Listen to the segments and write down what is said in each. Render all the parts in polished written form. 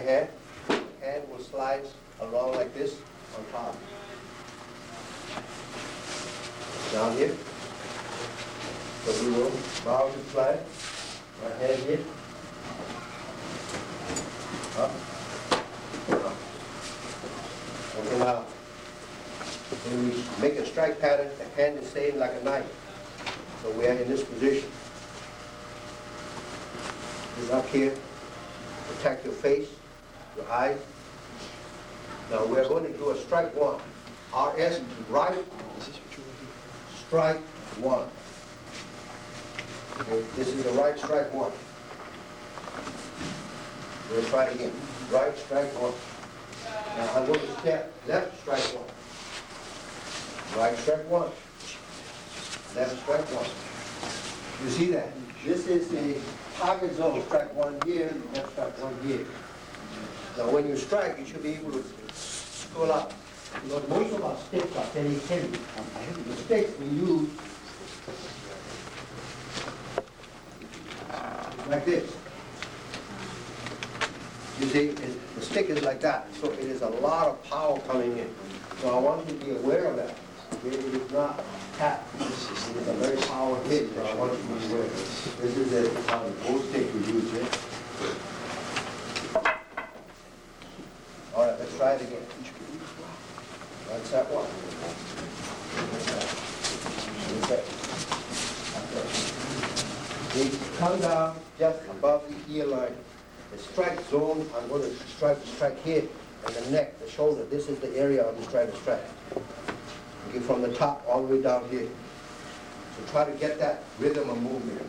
hand. Hand will slide along like this on top. Down here. So we will bow to slide. My hand here. Up. Okay, now, when we make a strike pattern, the hand is staying like a knife. So we are in this position. This up here. Protect your face, your eyes. Now we're going to do a strike one. RS, right, strike one. Okay, this is the right strike one. We'll try it again. Right, strike one. Now I'm going to step left, strike one. Right, strike one. Left, strike one. You see that? This is the target zone. Strike one here, left, strike one here. Now when you strike, you should be able to scroll up. Because most of our sticks are very heavy. The sticks we use like this. You see, the stick is like that, so it is a lot of power coming in. So I want you to be aware of that. Okay? It is not tap. It is a very powerful hit, so I want you to be aware. This is the old stick we use here. All right, let's try it again. That's that one. We come down just above the ear line. The strike zone, I'm going to strike here, and the neck, the shoulder. This is the area I'm trying to strike. Okay, from the top all the way down here. So try to get that rhythm of movement.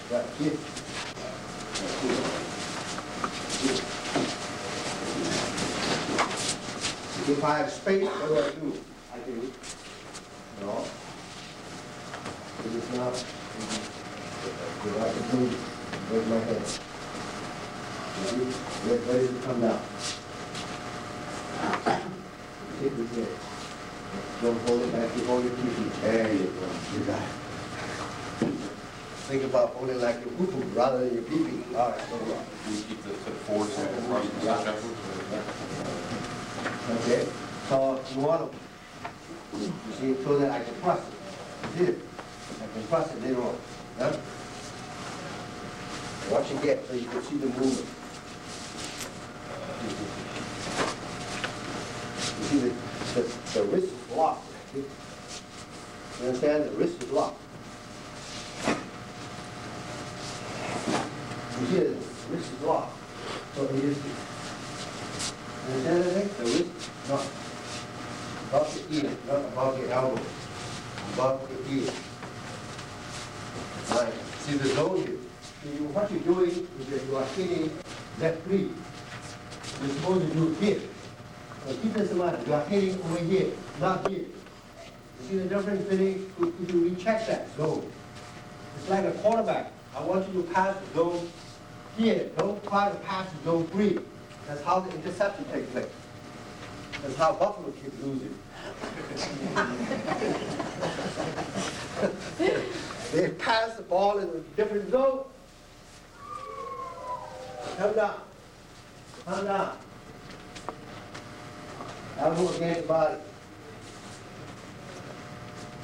Right here. If I have space, what do I do? I do. No. It is not. I can move it with my head. Where does it come down? Take it here. Don't hold it back, you hold it too. There you go. You got it. Think about holding like your poo-poo rather than your pee-pee. All right, hold on. You keep the foot forward so across the chest. Okay, so you want to, you see, so that I can press it. You see it? I can press it later on. Yeah? Watch it get so you can see the movement. You see the wrist is locked. You understand? The wrist is locked. You see the wrist is locked. So it is. You understand that? The wrist not above the ear, not above the elbow, above the ear. Right. See the zone here. What you're doing is that you are hitting left three. You're supposed to do here. So keep this in mind. You are hitting over here, not here. You see the difference between if you recheck that zone? It's like a quarterback. I want you to pass the zone here. Don't try to pass the zone 3. That's how the interception takes place. That's how Buffalo keeps losing. They pass the ball in a different zone. Come down. Come down. Elbow against the body.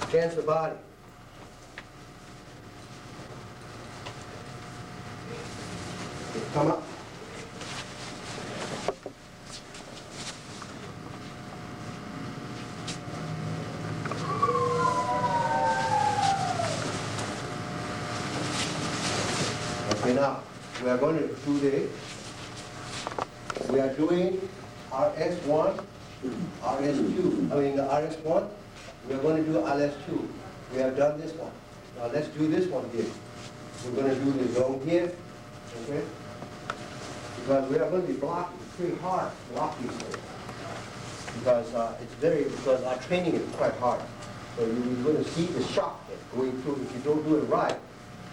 Against the body. Come up. Okay, now we are going to do this. We are doing RS1, RS2. I mean the RS1. We are going to do RS2. We have done this one. Now let's do this one here. We're going to do the zone here. Okay? Because we are going to be blocking pretty hard, blocking things. Because because our training is quite hard. So you're going to see the shock going through. If you don't do it right,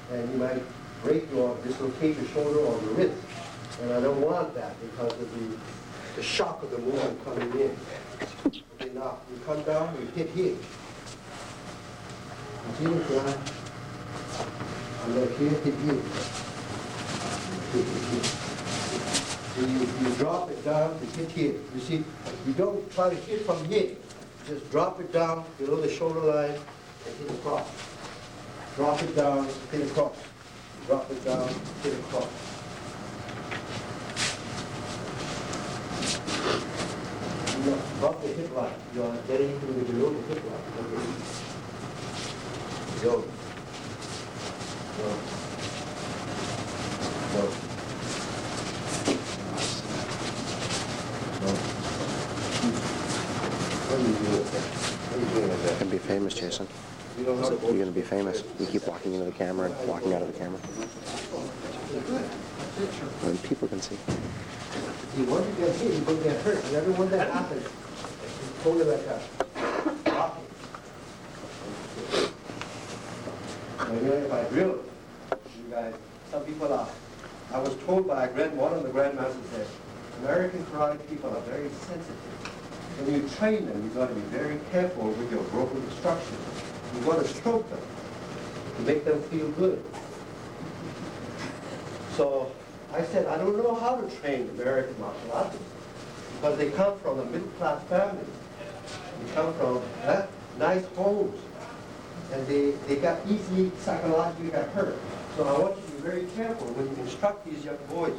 then you might dislocate your shoulder or your wrist. And I don't want that because of the shock of the movement coming in. Okay, now we come down, we hit here. You see this line? I'm going to hit here. You drop it down to hit here. You see, you don't try to hit from here. Just drop it down below the shoulder line and hit across. Drop it down, hit across. Drop it down, hit across. You know, drop the hip line. You are getting into the below the hip line. Okay. Go. Go. Go. What are you doing? What are you doing with that? You're gonna be famous, Jason. You don't know how to You're gonna be famous. You keep walking into the camera and walking out of the camera. And people can see. See, once you get hit, you're going to get hurt. And everyone that happens, it's totally like that. Blocking. And you know, if I drill, you guys, some people are, I was told by one of the grandmasters that American karate people are very sensitive. When you train them, you've got to be very careful with your broken instructions. You've got to stroke them to make them feel good. So I said, I don't know how to train American martial artists because they come from a middle-class family. They come from nice homes, and they got easily psychologically got hurt. So I want you to be very careful when you instruct these young boys.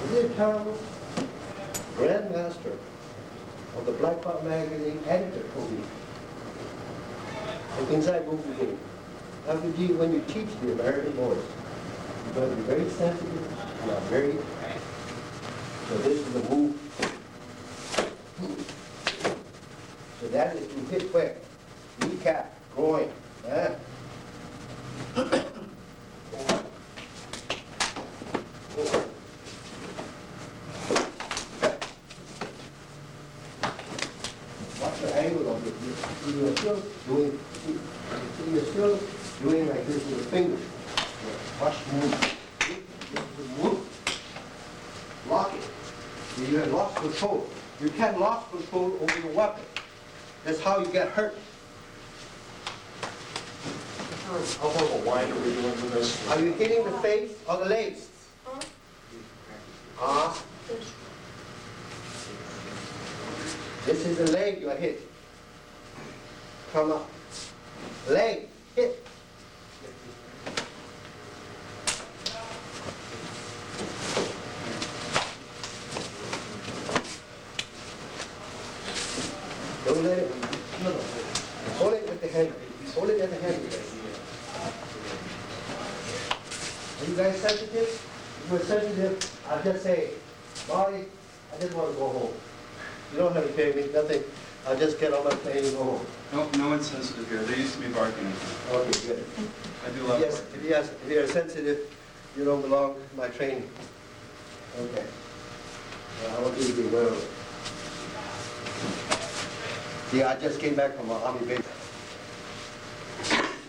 Isn't it terrible? Grandmaster of the Black Belt magazine editor told me, and inside Movie Game, after G, when you teach the American boys, you've got to be very sensitive, you are very, so this is the move. So that is to hit quick, kneecap, groin, Watch the angle of it. You're still doing, you're still doing like this with your fingers. Watch move. Move. Lock it. You have lost control. You can't lose control over your weapon. That's how you get hurt. How long a line are we doing for this? Are you hitting the face or the legs? This is the leg you are hit. Come up. Leg, hit. Don't let it, no. Hold it with the hand. Hold it at the hand. Are you guys sensitive? If you're sensitive, I'll just say, Marty, I just want to go home. You don't have to pay me, nothing. I'll just get on my plane and go home. No one's sensitive here. They used to be barking. Okay, good. I do love Yes, barking. if you are sensitive, you don't belong to my training. Okay. I want you to be aware of it. See, I just came back from an army base.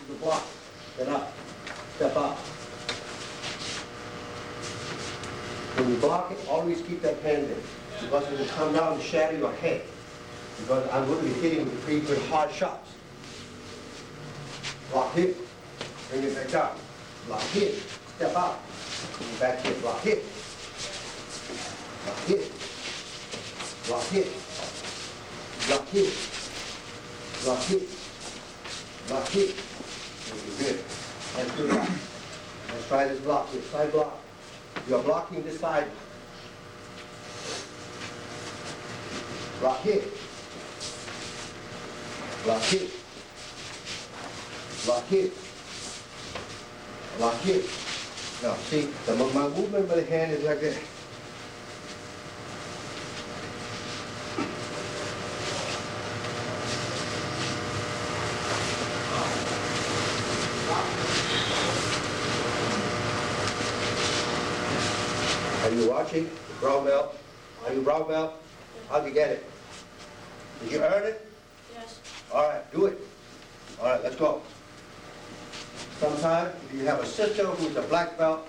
The block, then up, step up. When you block it, always keep that hand in, because it will come down and shatter your head. Because I'm going to be hitting with pretty good hard shots. Block hit, bring it back down. Block hit, step out. Bring it back here, block hit. Block hit. Block hit. Block hit. Block hit. Block hit. Good. Let's do that. Let's try this block, this side block. You are blocking this side. Block hit. Block hit. Block hit. Block hit. Now see, my movement by the hand is like that. Are you watching? Brown belt? Are you brown belt? How'd you get it? Did you earn it? Yes. All right, do it. All right, let's go. Sometimes if you have a sister who's a black belt,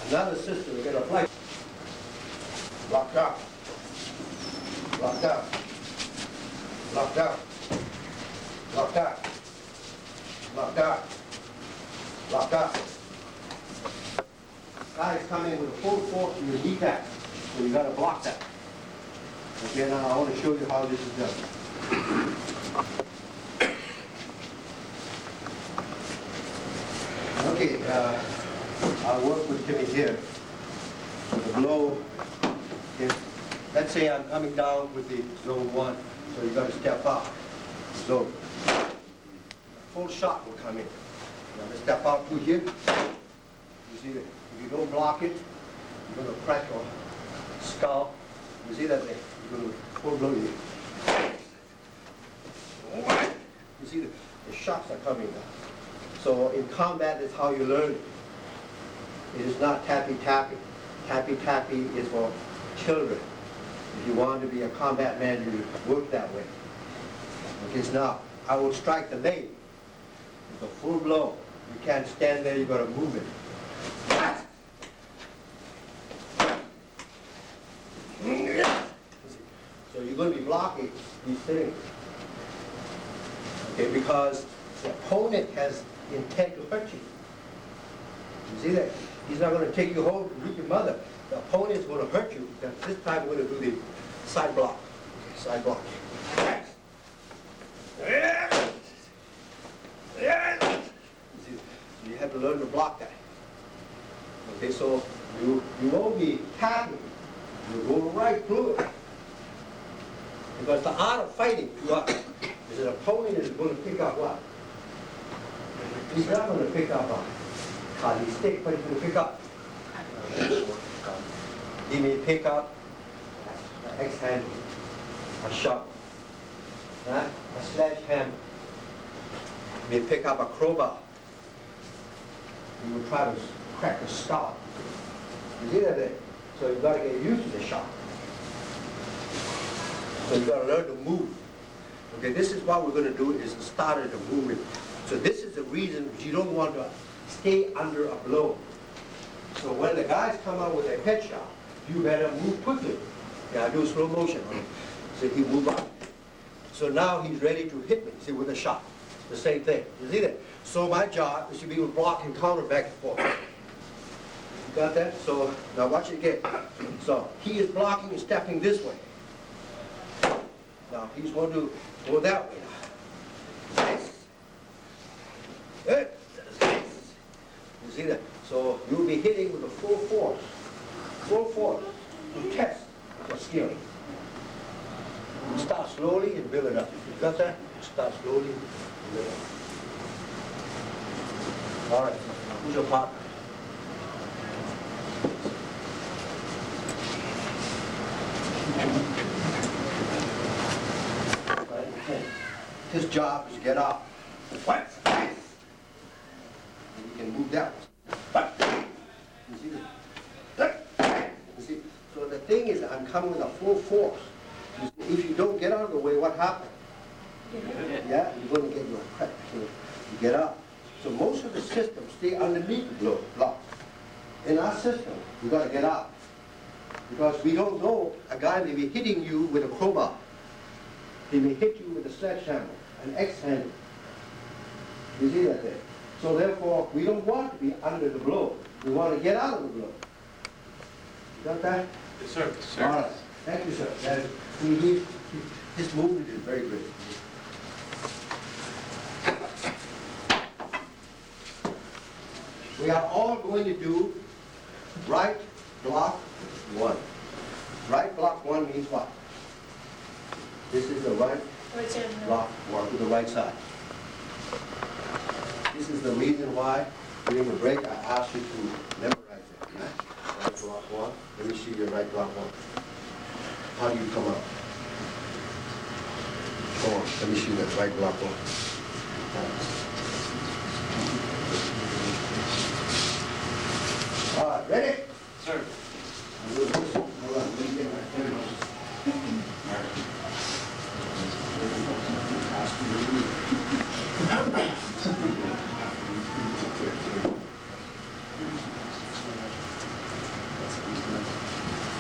another sister will get a black. Lock down. Lock down. Lock down. Lock down. Lock down. Lock down. Guy is coming with a full force in your kneecap, so you gotta block that. Okay, now I want to show you how this is done. Okay, I'll work with Timmy here. The blow, let's say I'm coming down with the zone 1, so you gotta step up. Zone. Full shot will come in. You gotta step out through here. You see that? If you don't block it, you're gonna crack your skull. You see that there? You're gonna full blow you. You see the shots are coming now. So in combat, that's how you learn it. It is not tappy-tappy. Tappy-tappy is for children. If you want to be a combat man, you work that way. Because now, I will strike the leg. It's a full blow. You can't stand there, you gotta move it. So you're going to be blocking these things. Okay, because the opponent has intent to hurt you. You see that? He's not going to take you home to meet your mother. The opponent is going to hurt you. This time we're going to do the side block. Okay, side block. You see, so you have to learn to block that. Okay, so you won't be tapping. You go right through it. Because the art of fighting to us is an opponent is going to pick up what? He's not going to pick up a kali stick, but he's going to pick up. He may pick up an axe handle, a shovel, a sledgehammer. He may pick up a crowbar. He will try to crack a skull. You see that there? So you've got to get used to the shot. So you've got to learn to move. Okay, this is what we're going to do, is the start of the movement. So this is the reason you don't want to stay under a blow. So when the guys come out with a headshot, you better move quickly. Yeah, I do slow motion on him. So he move up. So now he's ready to hit me, see, with a shot. The same thing. You see that? So my job is to be able to block and counter back and forth. You got that? So now watch it again. So he is blocking and stepping this way. Now he's going to go that way. You see that? So you'll be hitting with a full force. Full force to test your skill. You start slowly and build it up. You got that? Start slowly and build it up. All right. Who's your partner? His job is to get up. What? And he can move that way. You see that? You see? So the thing is, I'm coming with a full force. If you don't get out of the way, what happens? Yeah, you're going to get your crack. So you get up. So most of the systems stay underneath the block. In our system, you got to get up. Because we don't know, a guy may be hitting you with a crowbar. He may hit you with a sledgehammer, an axe handle. You see that there? So therefore, we don't want to be under the blow. We want to get out of the blow. You got that? Yes, sir. Yes, sir. All right. Thank you, sir. His movement is very good. We are all going to do right block 1. Right block 1 means what? This is the right block 1 to the right side. This is the reason why during the break I asked you to memorize it. Right block 1. Let me see your right block 1. How do you come up? Come on, let me see that right block 1. All right, ready? Sir. Hold on, let me get my camera.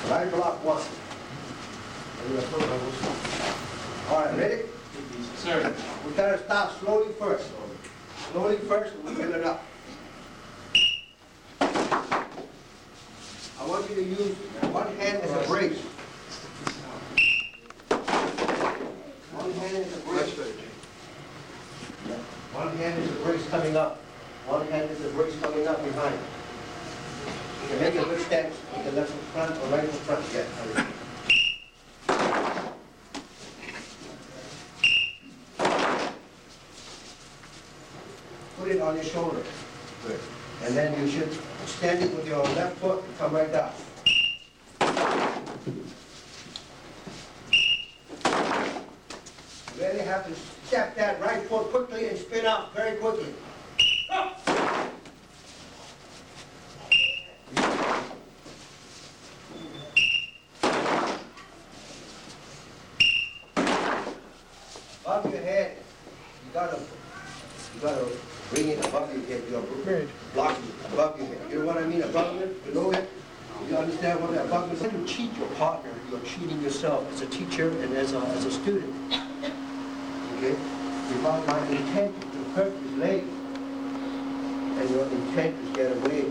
Right block 1. All right, ready? Sir. We gotta start slowly first. Slowly first, and we build it up. want you to use one hand as a brace. One hand is a brace. One hand is a brace coming up. One hand is a brace coming up behind. You can make a good stance with the left in front or right in front. Yeah. Put it on your shoulder. Good. And then you should stand it with your left foot and come right down. You really have to step that right foot quickly and spin out very quickly. Above your head, you gotta bring it above your head. You're blocking above your head. You know what I mean? Above it, below it. You understand what above it? When you cheat your partner, you're cheating yourself as a teacher and as a student. Okay? Because my intent is to hurt his leg, and your intent is to get away.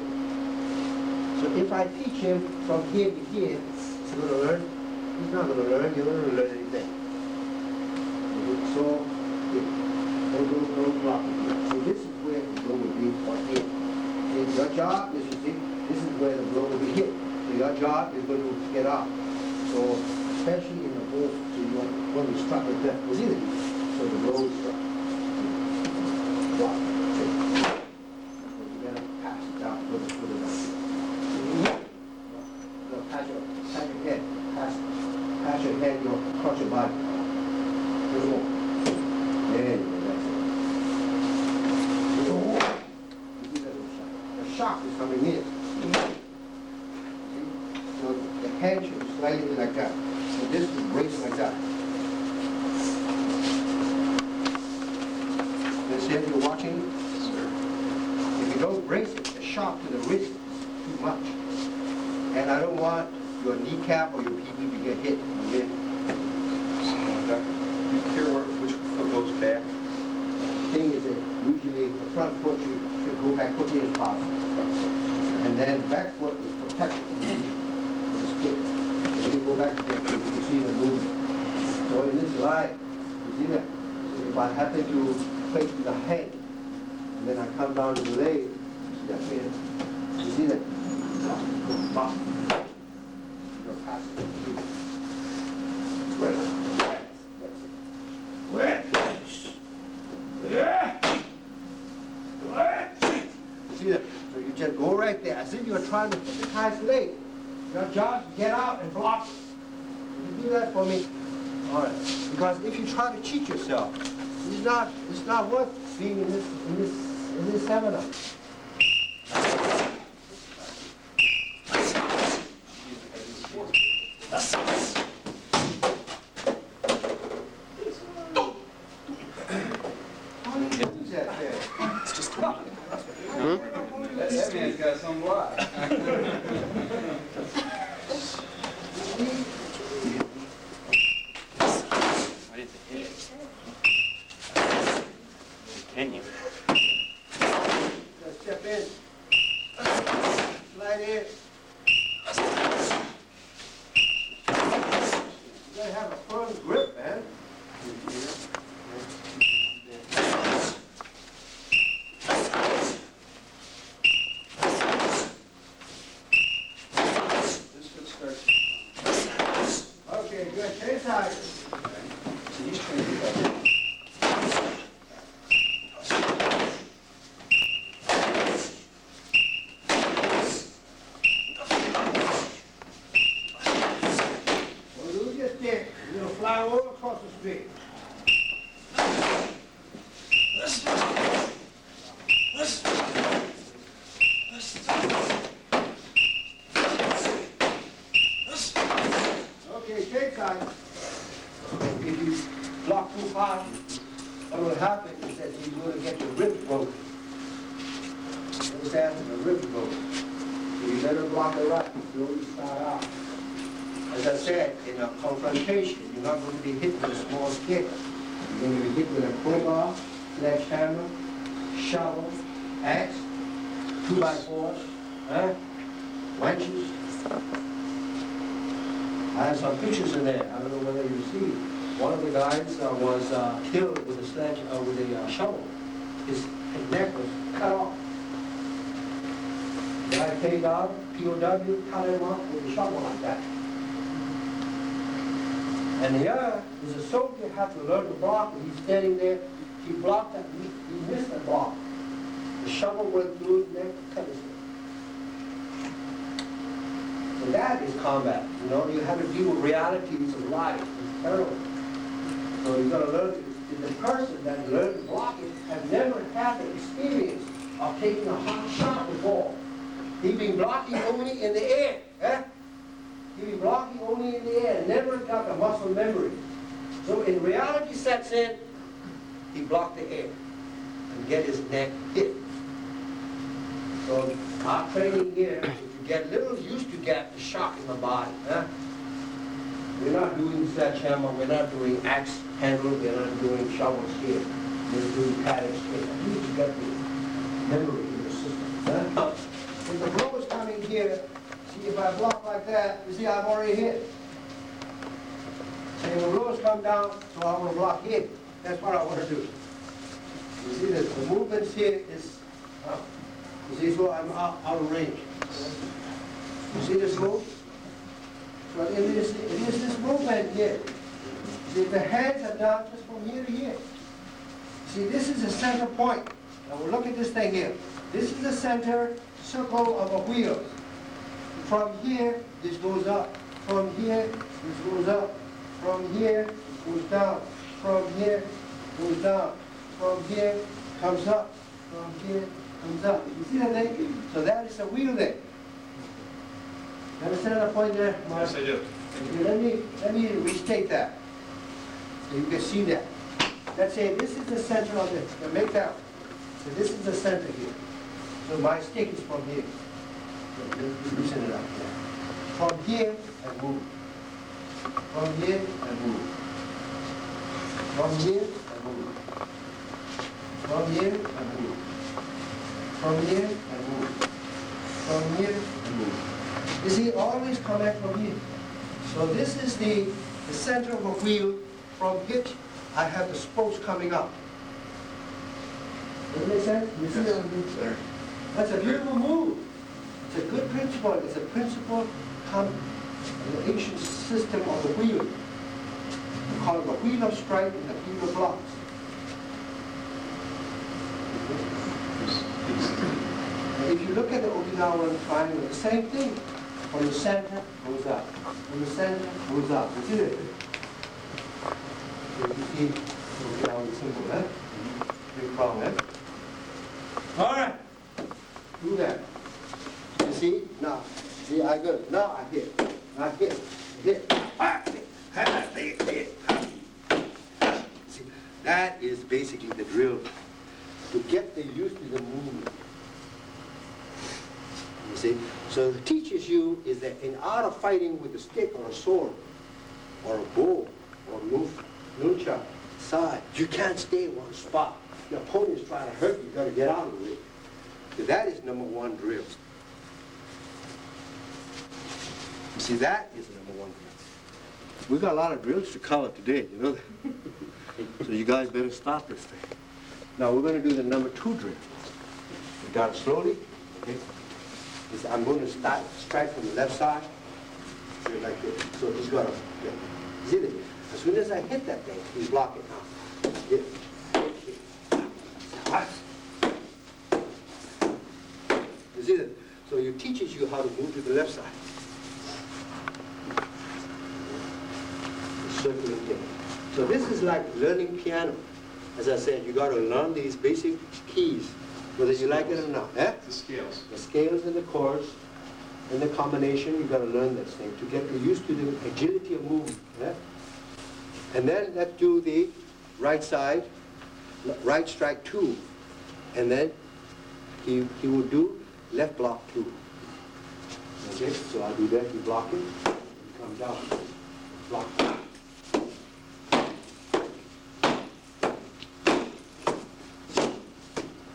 So if I teach him from here to here, he's going to learn. He's not going to learn. You're not going to learn anything. So, don't block it. So this is where the blow will be on here. And your job is, you see, this is where the blow will be hit. So your job is going to get out. So, especially in the hole, so you want when you struck like that, you see it? So the blow is struck. Block. So you gotta pass it down, put it down. No, pass your head. Pass your head, across your body. Little more. There you go, that's it. Little more. You see that little shock? The shock is coming in. See? So the head should slide in like that. So this is bracing like that. You see if you're watching? Sir. If you don't brace it, the shock to the wrist is too much. And I don't want your kneecap or your PB to get hit. Okay? You care which foot goes back? The thing is that usually the front foot should go back quickly as possible. And then back foot is protected with the stick. When you go back again, you see the movement. So in this line, you see that? So if I happen to place the head, and then I come down to the leg, you see that here? You see that? Bop. You're passing it through. Right. See that? So you just go right there as if you're trying to hypnotize his leg. Your job is get out and block. You do that for me? All right. Because if you try to cheat yourself, it's not worth being in this seminar. That man's got some lie. I didn't hit it. Can you? Just step in. Slide in. You gotta have a firm grip, man. Okay, good. Stay tight. So he's trying to do that. Well, lose your stick. You're gonna fly over across the street. Okay, take time. If you block too hard, what will happen is that you're going to get your ribs broken. Understand? The ribs broken. So you better block it right. Slowly start out. As I said, in a confrontation, you're not going to be hit with a small stick. You're going to be hit with a crowbar, sledgehammer, shovel, axe, 2x4s, wrenches, I have some pictures in there. I don't know whether you see. One of the guys was killed with a sledge, with a shovel. His neck was cut off. The guy came out, POW, cut him off with a shovel like that. And the other is a soldier had to learn to block, and he's standing there. He blocked that, he missed the block. The shovel went through his neck, cut his neck. So that is combat. You know, you have to deal with realities of life. It's terrible. So you got to learn. The person that learned to block it has never had the experience of taking a hot shot before. He's been blocking only in the air. Eh? He's been blocking only in the air. Never got the muscle memory. So in reality sets in, he blocked the air and get his neck hit. So our training here is to get a little used to get the shock in the body. Huh? We're not doing sledgehammer, we're not doing axe handle, we're not doing shovels here. We're doing paddocks here. You need to get the memory in your system. Huh? If the blow is coming here, see if I block like that, you see I'm already hit. So if the blows come down, so I want to block here. That's what I want to do. You see that the movements here is, you see, so I'm out of range. You see this move? So it is this movement here. See, the hands are down just from here to here. See, this is the center point. Now we'll look at this thing here. This is the center circle of a wheel. From here, this goes up. From here, this goes up. From here, it goes down. From here, goes down. From here, comes up. From here, comes up. You see that thing? So that is the wheel there. You understand the point there, Mark? Yes, I do. Okay, let me restate that. So you can see that. Let's say this is the center of it. Now make that. So this is the center here. So my stick is from here. So loosen it up. From here and move. From here and move. From here and move. From here and move. From here and move. From here and move. You see, always connect from here. So this is the center of a wheel from which I have the spokes coming up. Does that make sense? You see what I'm doing? That's a beautiful move. It's a good principle. It's a principle come in the ancient system of the wheel. We call it the wheel of strike and the wheel of blocks. If you look at the Okinawan triangle, the same thing. From the center, goes up. From the center, goes up. You see it? You see the Okinawan symbol, eh? Big problem, eh? All right. Do that. You see? Now. See, I go. Now I hit. I hit. Hit. See, that is basically the drill. To get the used to the movement. You see? So it teaches you is that in art of fighting with a stick or a sword or a bow or nunchuck, side, you can't stay in one spot. Your opponent is trying to hurt you, you got to get out of the way. So that is number one drill. You see, that is number one drill. We got a lot of drills to cover today, you know that? So you guys better stop this thing. Now we're going to do the number two drill. We got it slowly, okay? I'm going to strike from the left side, like this. So he's going to, see this? As soon as I hit that thing, he's blocking now. Hit. You see that? So it teaches you how to move to the left side. The circular thing. So this is like learning piano. As I said, you got to learn these basic keys, whether you like it or not. Eh? The scales. The scales and the chords and the combination, you've got to learn this thing to get used to the agility of movement. Yeah? And then let's do the right side, right strike 2. And then he will do left block 2. Okay, so I'll do that, you block it, you come down, block it.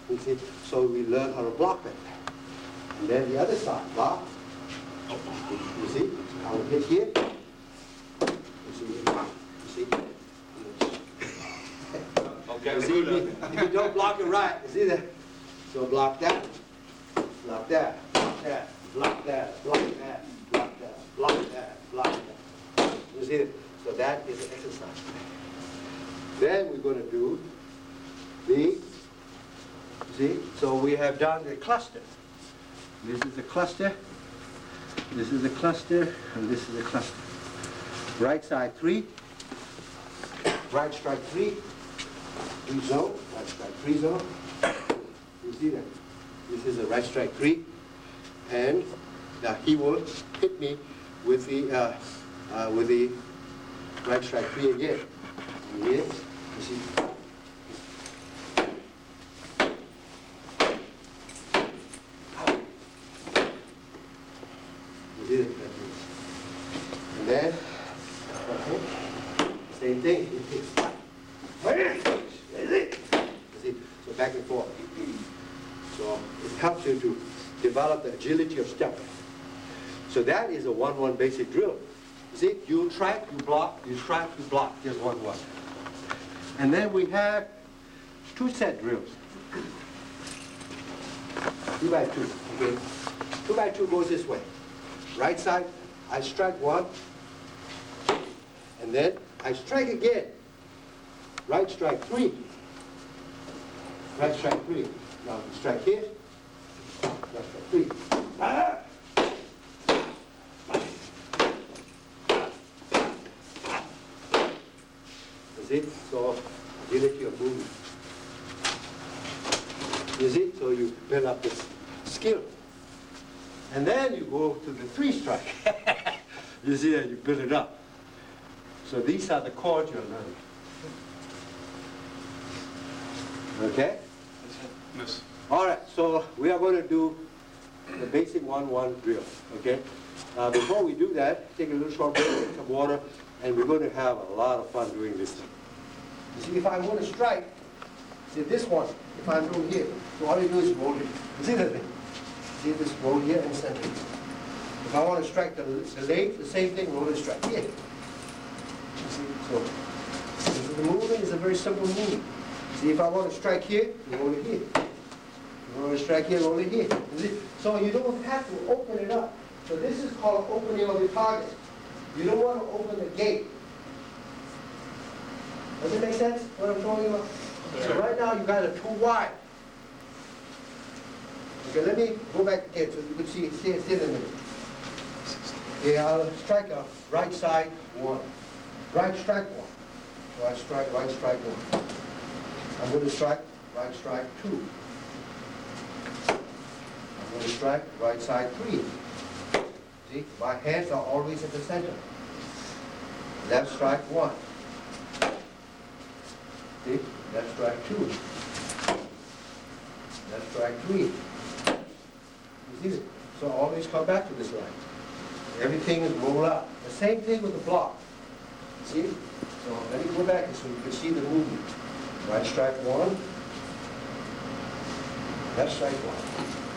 You see, so we learn how to block that. And then the other side, block, You see? I will hit here. You see? Okay, You see? If you don't block it right, you see that? So block that, block that, block that, block that, block that, block that, block that, block that. You see it? So that is an exercise. Then we're going to do the, see? So we have done the cluster. This is the cluster, this is the cluster, and this is the cluster. Right side 3, right strike 3, 3 zone, right strike 3 zone. You see that? This is a right strike 3, and now he will hit me with the right strike 3 again. Again, you see? You see it? And then, same thing. You see? So back and forth. So it helps you to develop the agility of stepping. So that is a 1-1 basic drill. You see, you track, you block, you track, you block, just 1-1. And then we have 2-set drills. 2 by 2, okay? 2 by 2 goes this way. Right side, I strike 1, and then I strike again. Right strike 3. Right strike 3. Now you strike here. Right strike 3. Ah! You see? So agility of movement. You see? So you build up this skill. And then you go to the 3 strike. You see that you build it up. So these are the chords you're learning. Okay? Yes. All right, so we are going to do the basic 1-1 drill, okay? Before we do that, take a little short break, drink some water, and we're going to have a lot of fun doing this. You see, if I want to strike, see this one, if I'm doing here, so all you do is roll it. You see that thing? See this roll here and center. If I want to strike the leg, the same thing, roll and strike here. You see, so the movement is a very simple movement. See, if I want to strike here, you roll it here. You want to strike here, roll it here. You see? So you don't have to open it up. So this is called opening of the target. You don't want to open the gate. Does it make sense, what I'm talking about? So right now you got it too wide. Okay, let me go back again so you can see it in a minute. Yeah, I'll strike a right side 1. Right strike 1. So I strike right strike 1. I'm going to strike right strike 2. I'm going to strike right side 3. See, my hands are always at the center. Left strike 1. See, left strike 2. Left strike 3. You see it? So always come back to this line. Everything is rolled up. The same thing with the block. See? So let me go back so you can see the movement. Right strike 1. Left strike 1.